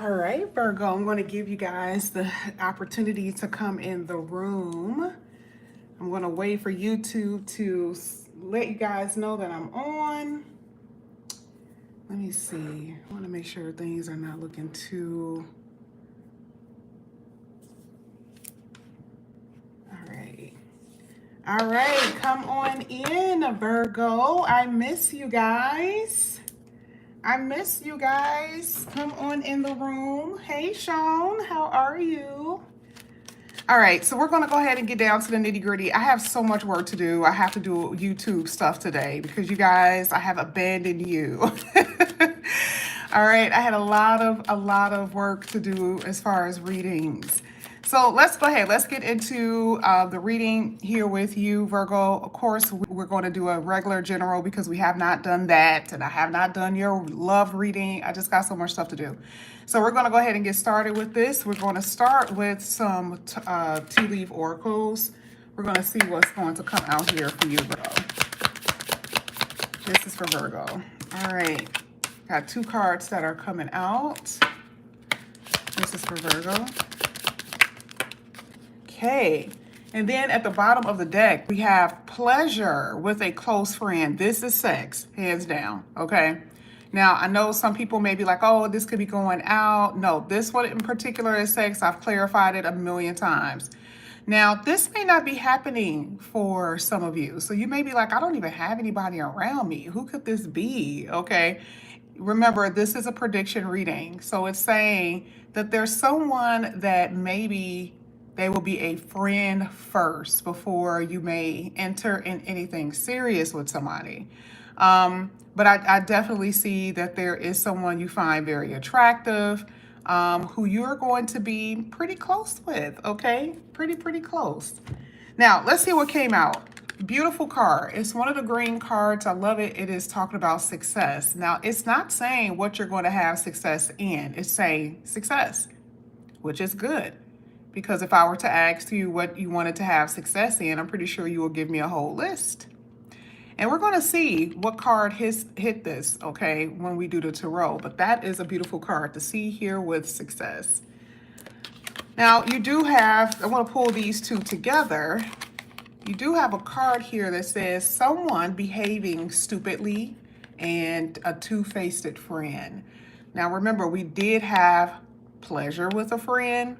All right, Virgo, I'm going to give you guys the opportunity to come in the room. I'm going to wait for YouTube to let you guys know that I'm on. Let me see. I want to make sure things are not looking too... All right. All right, come on in, Virgo. I miss you guys. I miss you guys. Come on in the room. Hey, Sean, how are you? All right, so we're going to go ahead and get down to the nitty gritty. I have so much work to do. I have to do YouTube stuff today because you guys, I have abandoned you. All right, I had a lot of work to do as far as readings. So let's go ahead. Let's get into the reading here with you, Virgo. Of course, we're going to do a regular general because we have not done that, and I have not done your love reading. I just got so much stuff to do. So we're going to go ahead and get started with this. We're going to start with some tea leaf oracles. We're going to see what's going to come out here for you, Virgo. This is for Virgo. All right. Got two cards that are coming out. This is for Virgo. Okay. And then at the bottom of the deck, we have pleasure with a close friend. This is sex, hands down. Okay. Now, I know some people may be like, oh, this could be going out. No, this one in particular is sex. I've clarified it a million times. Now, this may not be happening for some of you. So you may be like, I don't even have anybody around me. Who could this be? Okay. Remember, this is a prediction reading. So it's saying that there's someone that maybe they will be a friend first before you may enter in anything serious with somebody. But I definitely see that there is someone you find very attractive, who you're going to be pretty close with, okay? Pretty close. Now, let's see what came out. Beautiful card. It's one of the green cards. I love it. It is talking about success. Now, it's not saying what you're going to have success in. It's saying success, which is good. Because if I were to ask you what you wanted to have success in, I'm pretty sure you will give me a whole list. And we're going to see what card hit this, okay, when we do the tarot. But that is a beautiful card to see here with success. Now, you do have, I want to pull these two together. You do have a card here that says someone behaving stupidly and a two-faced friend. Now, remember, we did have pleasure with a friend.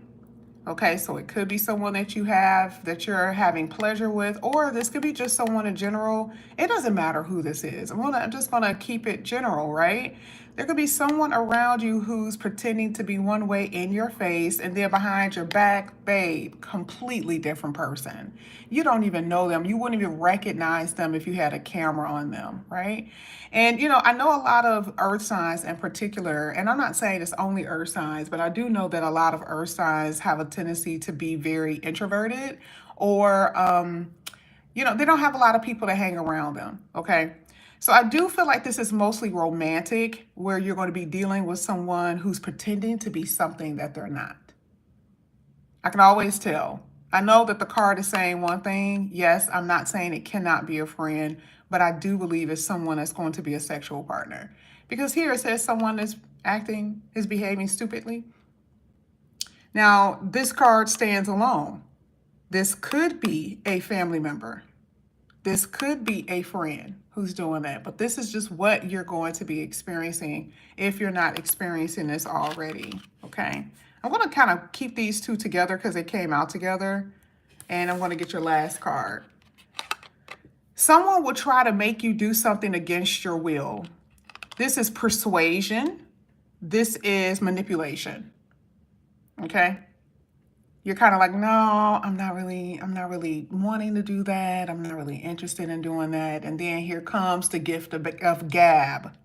Okay, so it could be someone that you have that you're having pleasure with, or this could be just someone in general. It doesn't matter who this is. I'm just gonna keep it general, right? There could be someone around you who's pretending to be one way in your face, and then behind your back, babe, completely different person. You don't even know them. You wouldn't even recognize them if you had a camera on them, right? And, you know, I know a lot of earth signs in particular, and I'm not saying it's only earth signs, but I do know that a lot of earth signs have a tendency to be very introverted, or, you know, they don't have a lot of people to hang around them, okay? So I do feel like this is mostly romantic, where you're going to be dealing with someone who's pretending to be something that they're not. I can always tell. I know that the card is saying one thing. Yes, I'm not saying it cannot be a friend, but I do believe it's someone that's going to be a sexual partner. Because here it says someone is behaving stupidly. Now, this card stands alone. This could be a family member. This could be a friend who's doing that, but this is just what you're going to be experiencing if you're not experiencing this already, okay? I'm going to kind of keep these two together because they came out together, and I'm going to get your last card. Someone will try to make you do something against your will. This is persuasion. This is manipulation, okay? You're kind of like, no, I'm not really wanting to do that. I'm not really interested in doing that. And then here comes the gift of gab.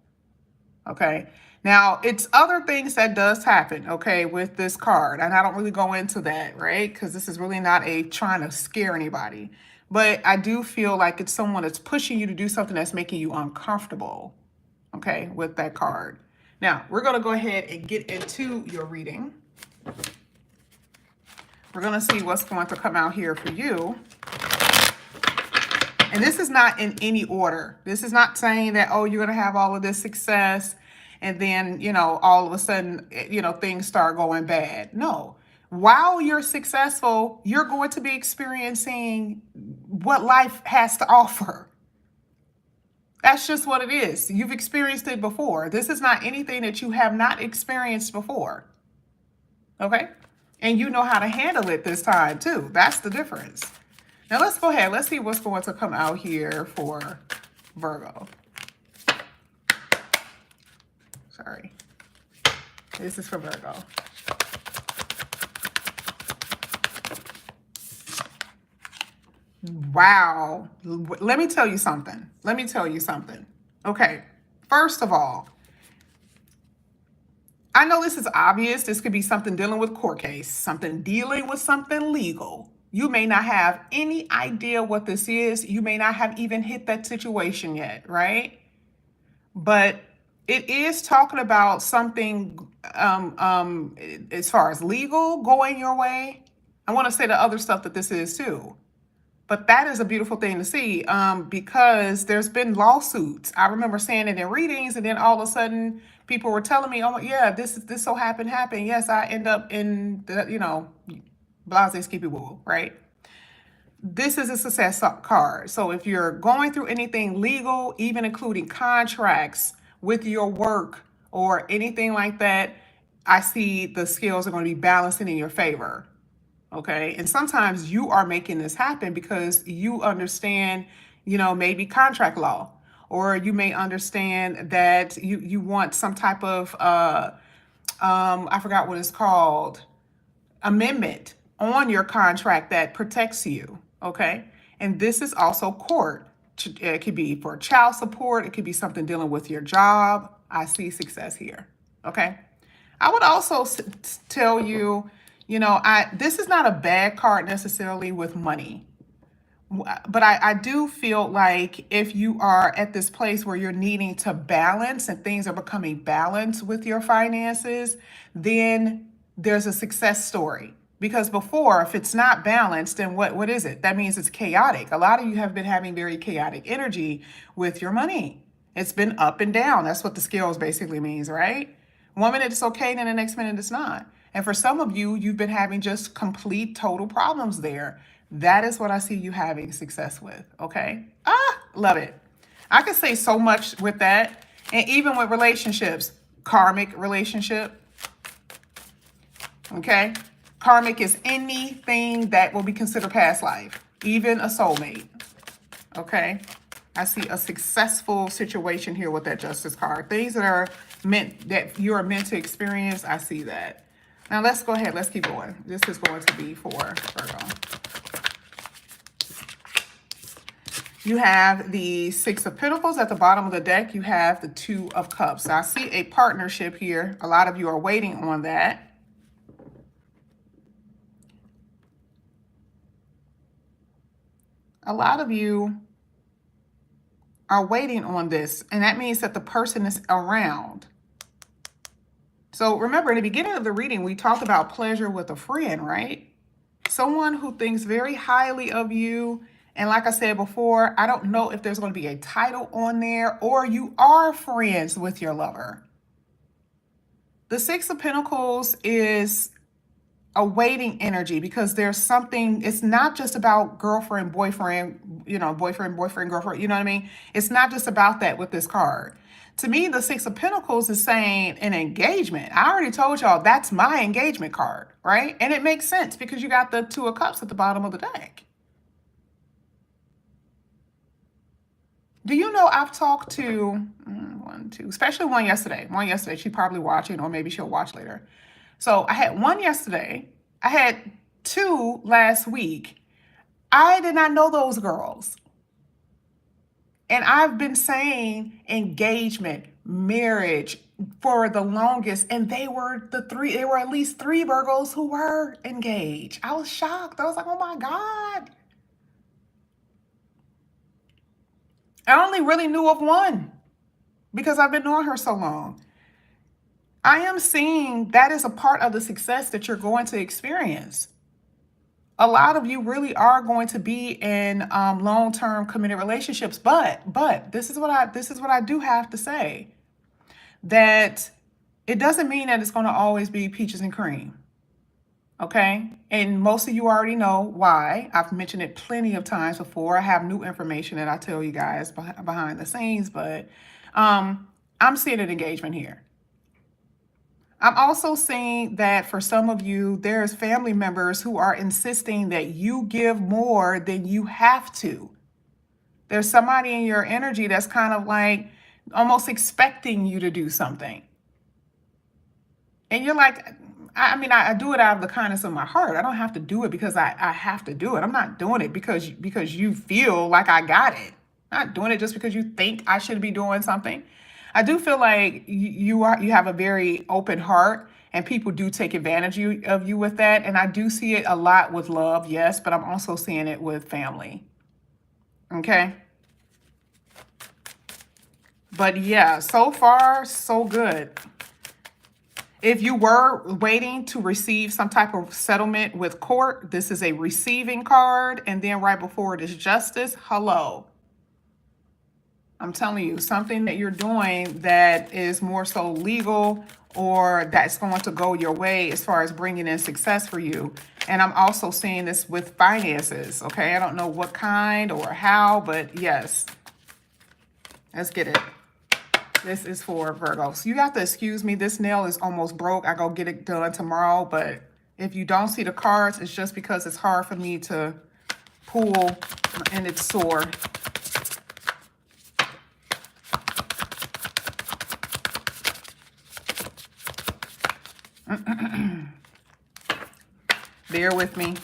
Okay. Now, it's other things that does happen, okay, with this card. And I don't really go into that, right? Because this is really not a trying to scare anybody. But I do feel like it's someone that's pushing you to do something that's making you uncomfortable, okay, with that card. Now, we're going to go ahead and get into your reading. We're going to see what's going to come out here for you. And this is not in any order. This is not saying that, oh, you're going to have all of this success and then, all of a sudden, things start going bad. No. While you're successful, you're going to be experiencing what life has to offer. That's just what it is. You've experienced it before. This is not anything that you have not experienced before. Okay? And you know how to handle it this time too. That's the difference. Now let's go ahead. Let's see what's going to come out here for Virgo. Sorry. This is for Virgo. Wow. Let me tell you something. Okay. First of all, I know this is obvious. This could be something dealing with court case, something dealing with something legal. You may not have any idea what this is. You may not have even hit that situation yet, right? But it is talking about something as far as legal going your way. I want to say the other stuff that this is too. But that is a beautiful thing to see because there's been lawsuits. I remember saying it in readings, and then all of a sudden people were telling me, oh, yeah, this so happened. Yes, I end up in the, blase skippy woo, right? This is a success card. So if you're going through anything legal, even including contracts with your work or anything like that, I see the scales are going to be balancing in your favor. Okay. And sometimes you are making this happen because you understand, maybe contract law, or you may understand that you want some type of, I forgot what it's called, amendment on your contract that protects you. Okay. And this is also court. It could be for child support. It could be something dealing with your job. I see success here. Okay. I would also tell you, this is not a bad card necessarily with money, but I do feel like if you are at this place where you're needing to balance and things are becoming balanced with your finances, then there's a success story. Because before, if it's not balanced, then what is it? That means it's chaotic. A lot of you have been having very chaotic energy with your money. It's been up and down. That's what the scales basically means, right? 1 minute it's okay, then the next minute it's not. And for some of you, you've been having just complete total problems there. That is what I see you having success with, okay? Love it. I could say so much with that. And even with relationships, karmic relationship, okay? Karmic is anything that will be considered past life, even a soulmate, okay? I see a successful situation here with that Justice card. Things that you are meant to experience, I see that. Now let's go ahead. Let's keep going. This is going to be for Virgo. You have the Six of Pentacles at the bottom of the deck. You have the Two of Cups. So I see a partnership here. A lot of you are waiting on that. A lot of you are waiting on this, and that means that the person is around. So remember, in the beginning of the reading, we talked about pleasure with a friend, right? Someone who thinks very highly of you. And like I said before, I don't know if there's going to be a title on there or you are friends with your lover. The Six of Pentacles is a waiting energy because there's something, it's not just about girlfriend, boyfriend, boyfriend, girlfriend, you know what I mean? It's not just about that with this card. To me, the Six of Pentacles is saying an engagement. I already told y'all that's my engagement card, right? And it makes sense because you got the Two of Cups at the bottom of the deck. Do you know I've talked to one, two, especially one yesterday. One yesterday, she's probably watching, or maybe she'll watch later. So I had one yesterday. I had two last week. I did not know those girls. And I've been saying engagement, marriage for the longest. And they were at least three Virgos who were engaged. I was shocked. I was like, oh my God. I only really knew of one because I've been knowing her so long. I am seeing that is a part of the success that you're going to experience. A lot of you really are going to be in long-term committed relationships, but this is what I do have to say. that it doesn't mean that it's going to always be peaches and cream. Okay. And most of you already know why. I've mentioned it plenty of times before. I have new information that I tell you guys behind the scenes, but I'm seeing an engagement here. I'm also seeing that for some of you, there's family members who are insisting that you give more than you have to. There's somebody in your energy that's kind of like almost expecting you to do something. And you're like, I mean, I do it out of the kindness of my heart. I don't have to do it because I have to do it. I'm not doing it because you feel like I got it. I'm not doing it just because you think I should be doing something. I do feel like you have a very open heart, and people do take advantage of you with that. And I do see it a lot with love, yes, but I'm also seeing it with family. Okay. But yeah, so far, so good. If you were waiting to receive some type of settlement with court, this is a receiving card. And then right before it is justice. Hello. I'm telling you, something that you're doing that is more so legal or that's going to go your way as far as bringing in success for you. And I'm also seeing this with finances. Okay. I don't know what kind or how, but yes. Let's get it. This is for Virgo. So you have to excuse me. This nail is almost broke. I go get it done tomorrow. But if you don't see the cards, it's just because it's hard for me to pull and it's sore. Bear with me.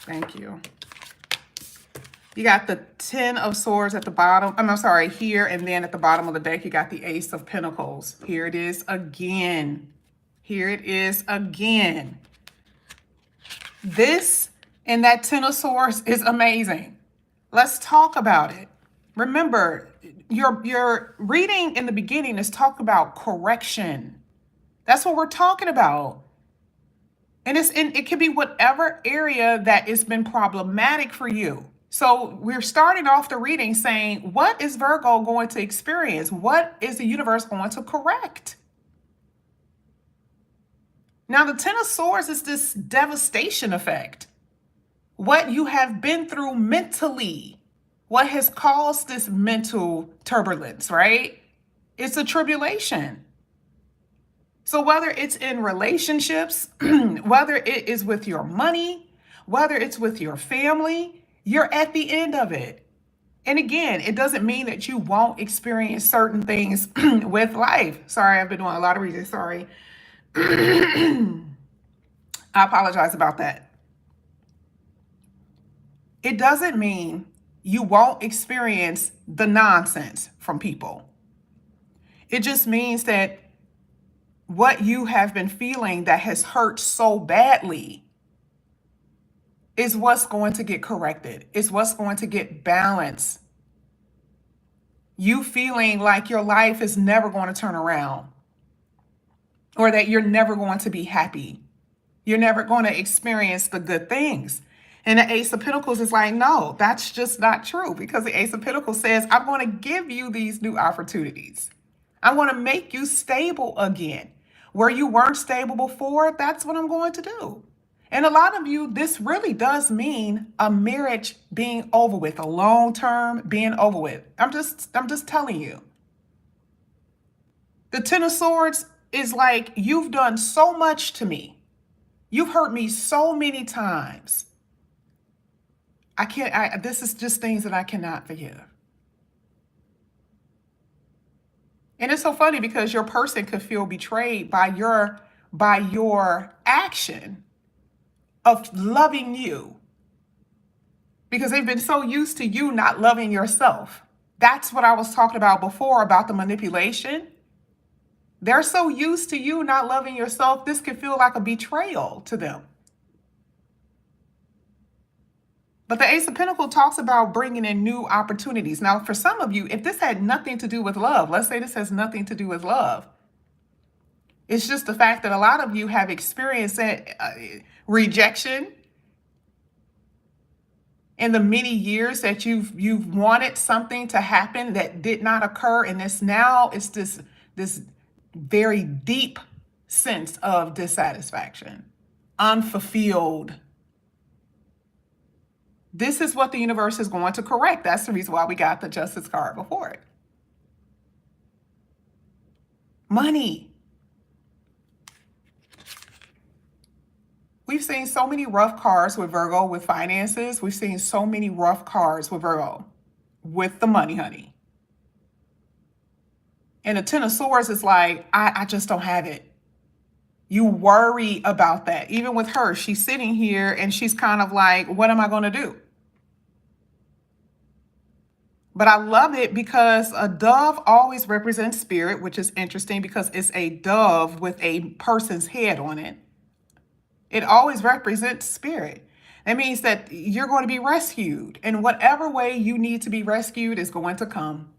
Thank you. You got the 10 of Swords at the bottom. I'm sorry, here. And then at the bottom of the deck, you got the Ace of Pentacles. Here it is again. Here it is again. This and that 10 of Swords is amazing. Let's talk about it. Remember, your reading in the beginning is talk about correction. That's what we're talking about. And it can be whatever area that has been problematic for you. So we're starting off the reading saying, what is Virgo going to experience? What is the universe going to correct? Now, the 10 of Swords is this devastation effect. What you have been through mentally, what has caused this mental turbulence, right? It's a tribulation. So whether it's in relationships, whether it is with your money, whether it's with your family, you're at the end of it. And again, it doesn't mean that you won't experience certain things with life. Sorry, I've been doing a lot of reading. Sorry. I apologize about that. It doesn't mean you won't experience the nonsense from people. It just means that what you have been feeling that has hurt so badly is what's going to get corrected, is what's going to get balanced. You feeling like your life is never going to turn around, or that you're never going to be happy. You're never going to experience the good things. And the Ace of Pentacles is like, no, that's just not true, because the Ace of Pentacles says, I'm going to give you these new opportunities. I want to make you stable again. Where you weren't stable before, that's what I'm going to do. And a lot of you, this really does mean a marriage being over with, a long term being over with. I'm just telling you. The 10 of Swords is like, you've done so much to me. You've hurt me so many times. This is just things that I cannot forgive. And it's so funny because your person could feel betrayed by your action of loving you, because they've been so used to you not loving yourself. That's what I was talking about before about the manipulation. They're so used to you not loving yourself, this could feel like a betrayal to them. But the Ace of Pentacles talks about bringing in new opportunities. Now, for some of you, if this had nothing to do with love, let's say this has nothing to do with love. It's just the fact that a lot of you have experienced rejection in the many years that you've wanted something to happen that did not occur. And it's this very deep sense of dissatisfaction, unfulfilled. This is what the universe is going to correct. That's the reason why we got the Justice card before it. Money. We've seen so many rough cards with Virgo with finances. We've seen so many rough cards with Virgo with the money, honey. And the Ten of Swords is like, I just don't have it. You worry about that. Even with her, she's sitting here and she's kind of like, what am I going to do? But I love it because a dove always represents spirit, which is interesting because it's a dove with a person's head on it. It always represents spirit. That means that you're going to be rescued. And whatever way you need to be rescued is going to come.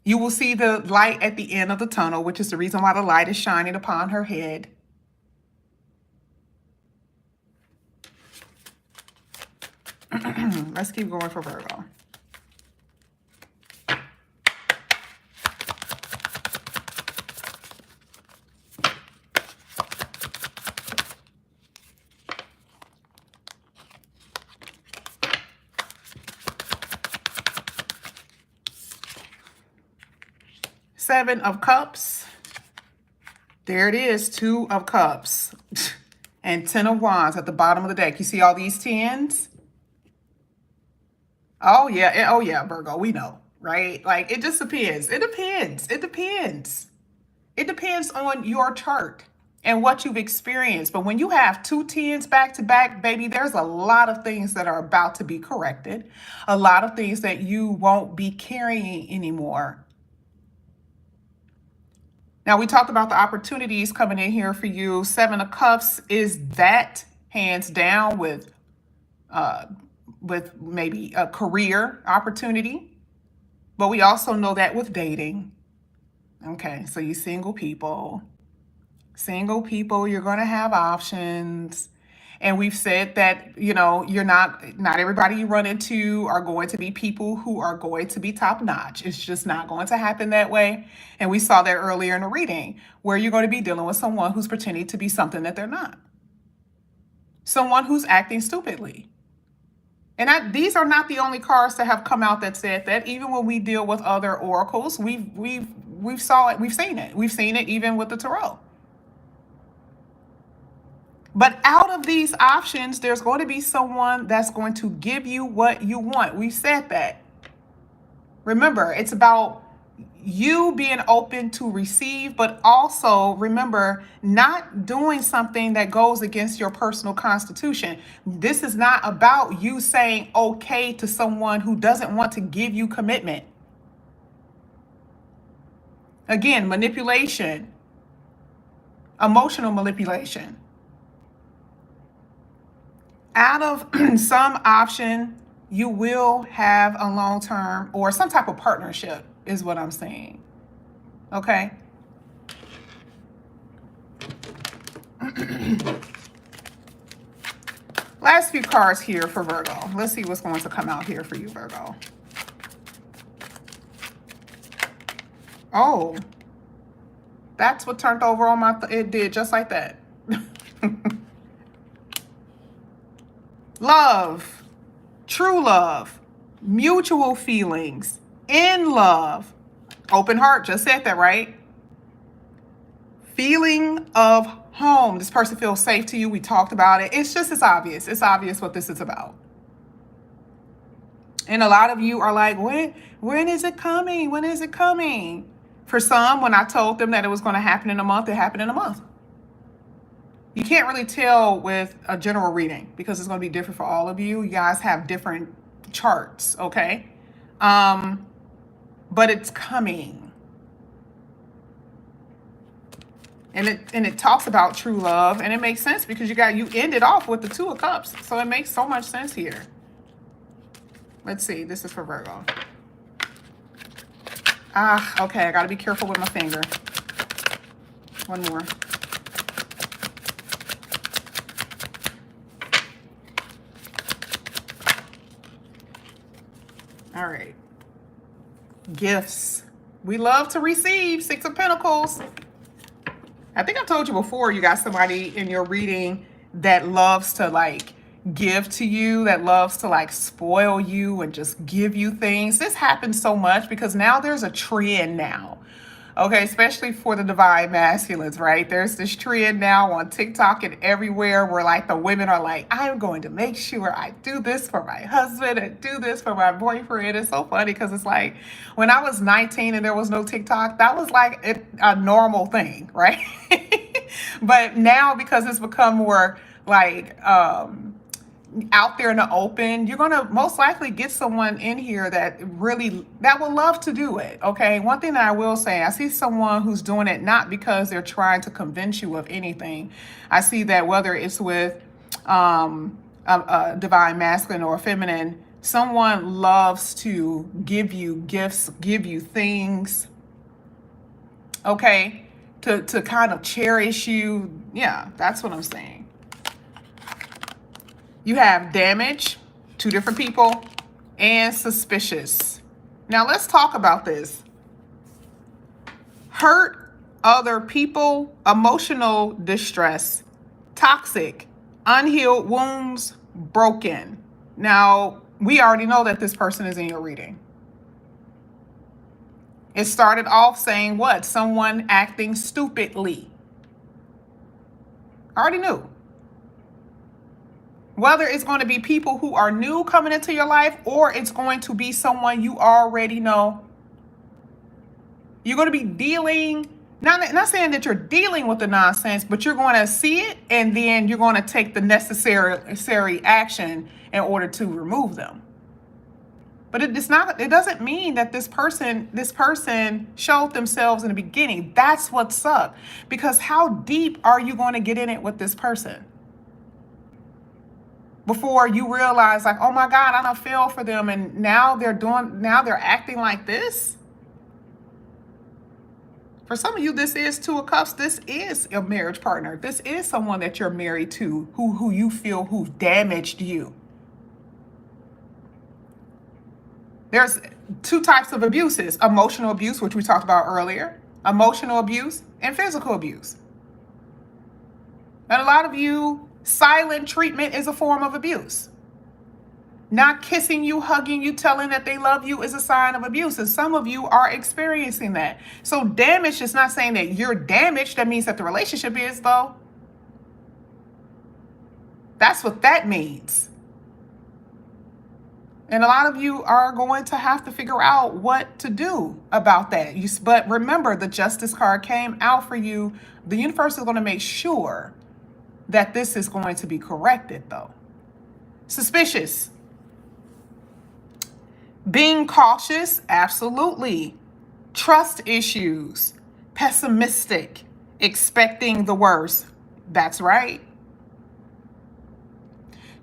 You will see the light at the end of the tunnel, which is the reason why the light is shining upon her head. Let's keep going for Virgo. Seven of Cups. There it is, Two of Cups. And Ten of Wands at the bottom of the deck. You see all these tens? Oh yeah, Virgo, we know, right? Like, it just depends. It depends. It depends. It depends on your chart and what you've experienced. But when you have two tens back to back, baby, there's a lot of things that are about to be corrected. A lot of things that you won't be carrying anymore. Now, we talked about the opportunities coming in here for you. Seven of Cups is that, hands down, with maybe a career opportunity. But we also know that with dating. Okay, so you single people, you're going to have options. And we've said that, you're not everybody you run into are going to be people who are going to be top notch. It's just not going to happen that way. And we saw that earlier in the reading, where you're going to be dealing with someone who's pretending to be something that they're not. Someone who's acting stupidly. And these are not the only cards that have come out that said that. Even when we deal with other oracles, we've saw it, we've seen it. We've seen it even with the tarot. But out of these options, there's going to be someone that's going to give you what you want. We said that. Remember, it's about you being open to receive, but also remember, not doing something that goes against your personal constitution. This is not about you saying okay to someone who doesn't want to give you commitment. Again, manipulation, emotional manipulation. Out of some option, you will have a long-term or some type of partnership is what I'm saying. Okay? Last few cards here for Virgo. Let's see what's going to come out here for you, Virgo. Oh, that's what turned over on my, it did just like that. Love, true love, mutual feelings, in love, open heart, just said that, right? Feeling of home. This person feels safe to you. We talked about it. It's obvious. It's obvious what this is about. And a lot of you are like, when is it coming? When is it coming? For some, when I told them that it was going to happen in a month, it happened in a month. You can't really tell with a general reading because it's going to be different for all of you. You guys have different charts, okay? But it's coming. And it talks about true love, and it makes sense because you ended off with the Two of Cups. So it makes so much sense here. Let's see. This is for Virgo. Okay. I got to be careful with my finger. One more. All right. Gifts. We love to receive. Six of Pentacles. I think I've told you before, you got somebody in your reading that loves to like give to you, that loves to like spoil you and just give you things. This happens so much because now there's a trend now. Okay, especially for the divine masculines, right? There's this trend now on TikTok and everywhere where like the women are like, I'm going to make sure I do this for my husband and do this for my boyfriend. It's so funny because it's like when I was 19 and there was no TikTok, that was like a normal thing, right? But now because it's become more like out there in the open, you're going to most likely get someone in here that will love to do it. Okay, one thing that I will say, I see someone who's doing it not because they're trying to convince you of anything. I see that whether it's with a divine masculine or feminine, someone loves to give you gifts, give you things, okay, to kind of cherish you. Yeah, that's what I'm saying. You have damage, two different people, and suspicious. Now let's talk about this. Hurt other people, emotional distress, toxic, unhealed wounds, broken. Now, we already know that this person is in your reading. It started off saying what? Someone acting stupidly. I already knew. Whether it's going to be people who are new coming into your life or it's going to be someone you already know. You're going to be dealing, not saying that you're dealing with the nonsense, but you're going to see it and then you're going to take the necessary action in order to remove them. But it doesn't mean that this person showed themselves in the beginning. That's what sucked. Because how deep are you going to get in it with this person before you realize like, oh my God, I don't feel for them, and now they're acting like this? For some of you, this is Two of Cups. This is a marriage partner. This is someone that you're married to who you feel who's damaged you. There's two types of abuses: emotional abuse, which we talked about earlier, emotional abuse, and physical abuse. And a lot of you, silent treatment is a form of abuse. Not kissing you, hugging you, telling that they love you is a sign of abuse. And some of you are experiencing that. So damage is not saying that you're damaged. That means that the relationship is, though. That's what that means. And a lot of you are going to have to figure out what to do about that. But remember, the Justice card came out for you. The universe is going to make sure that this is going to be corrected, though. Suspicious. Being cautious, absolutely. Trust issues. Pessimistic. Expecting the worst. That's right.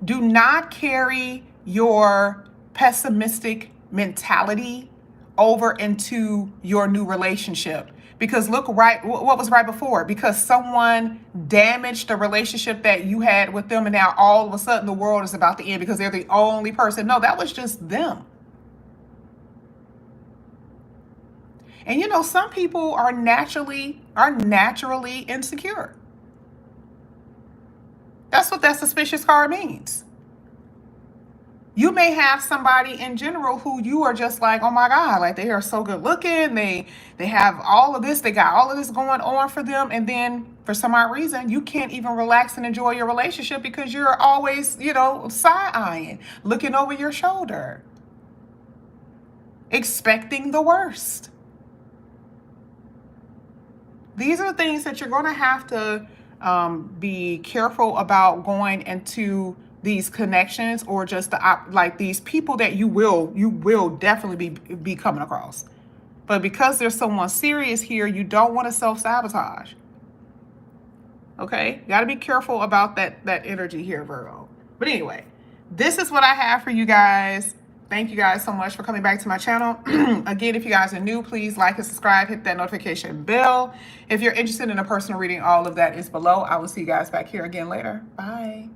Do not carry your pessimistic mentality over into your new relationship. Because look, what was right before? Because someone damaged the relationship that you had with them, and now all of a sudden the world is about to end because they're the only person. No, that was just them. And you know, some people are naturally insecure. That's what that suspicious card means. You may have somebody in general who you are just like, oh my God, like they are so good looking. They have all of this. They got all of this going on for them. And then for some odd reason, you can't even relax and enjoy your relationship because you're always, side-eyeing, looking over your shoulder, expecting the worst. These are the things that you're going to have to be careful about going into these connections, or just these people that you will definitely be coming across. But because there's someone serious here, you don't want to self-sabotage. Okay? You got to be careful about that energy here, Virgo. But anyway, this is what I have for you guys. Thank you guys so much for coming back to my channel. Again, if you guys are new, please like and subscribe, hit that notification bell. If you're interested in a personal reading, all of that is below. I will see you guys back here again later. Bye.